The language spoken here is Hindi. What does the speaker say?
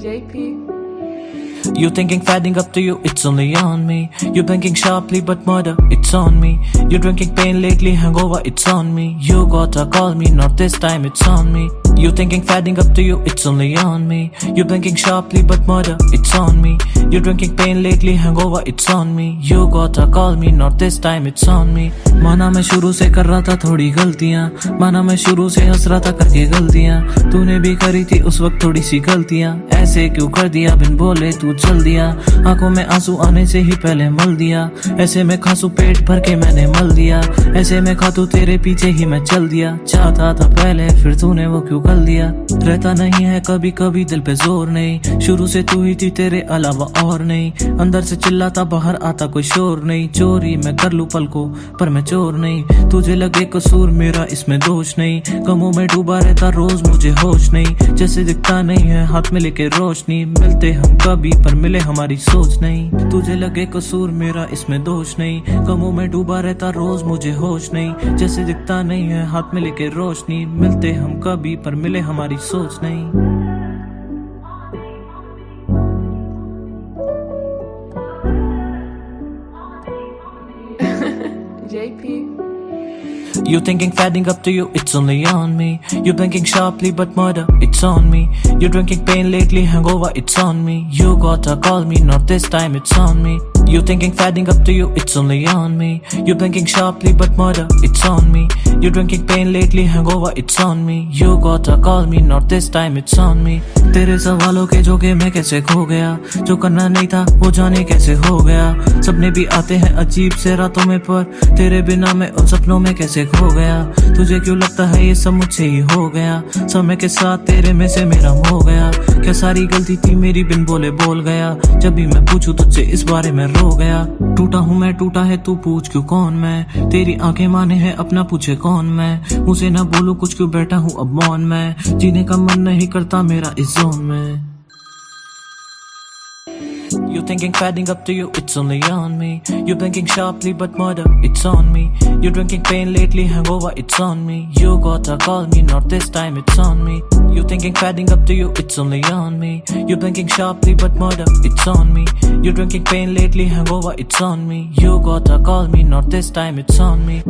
JP. You thinking fadding up to you, it's only on me. You blinking sharply, but murder, it's on me. You drinking pain lately, hangover, it's on me. You gotta call me, not this time, it's on me. You thinking fadding up to you, it's only on me. You blinking sharply, but murder, it's on me. You drinking pain lately, hangover, it's on me. You gotta call me, not this time, it's on me. माना मैं शुरू से कर रहा था थोड़ी गलतियां, माना मैं शुरू से हंस रहा था करके गलतियां, तूने भी करी थी उस वक्त थोड़ी सी गलतियां, ऐसे क्यों कर दिया बिन बोले तू चल दिया, आंखों में आंसू आने से ही पहले मल दिया, ऐसे में खांसू पेट भर के मैंने मल दिया, ऐसे में खातू तेरे पीछे ही मैं चल दिया, चाहता था पहले फिर तूने वो क्यों कर दिया, रहता नहीं है कभी कभी दिल पे जोर नहीं, शुरू से तू ही थी तेरे अलावा और नहीं, अंदर से चिल्लाता बाहर आता कोई शोर नहीं, चोरी मैं कर लूं पल को पर मैं चोर नहीं, तुझे लगे कसूर मेरा इसमें दोष नहीं, गमों में डूबा रहता रोज मुझे होश नहीं, जैसे दिखता नहीं है हाथ में लेके रोशनी, मिलते हम कभी पर मिले हमारी सोच नहीं, तुझे लगे कसूर मेरा इसमें दोष नहीं, गमों में डूबा रहता रोज मुझे होश नहीं, जैसे दिखता नहीं है हाथ में लेके रोशनी, मिलते हम कभी पर मिले हमारी सोच नहीं। JP. You thinking fadding up to you, it's only on me. You blinking sharply, but murder, it's on me. You drinking pain lately, hangover, it's on me. You gotta call me, not this time, it's on me. You thinking fadding up to you, it's only on me. You blinking sharply, but murder, it's on me. You drinking pain lately, hangover, it's on me. You gotta call me, not this time, it's on me. तेरे सवालों के जोगे मैं कैसे खो गया, जो करना नहीं था वो जाने कैसे हो गया, सपने भी आते हैं अजीब से रातों में, पर तेरे बिना मैं उन सपनों में कैसे खो गया, तुझे क्यों लगता है ये सब मुझसे ही हो गया, समय के साथ तेरे में से मेरा हो गया, क्या सारी गलती थी मेरी बिन बोले बोल गया, जब भी मैं पूछूं तुझसे इस बारे में रो गया, टूटा हूँ मैं टूटा है तू पूछ क्यों कौन मैं, तेरी आंखें माने है अपना पूछे कौन मैं, मुझसे ना बोलूं कुछ क्यों बैठा हूँ अब मौन मैं, जीने का मन नहीं करता मेरा इस जोन में। You thinking fadding up to you, it's only on me. You blinking sharply, but murder, it's on me. You drinking pain lately, hangover, it's on me. You gotta call me, not this time, it's on me. You thinking fadding up to you, it's only on me. You blinking sharply, but murder, it's on me. You drinking pain lately, hangover, it's on me. You gotta call me, not this time, it's on me.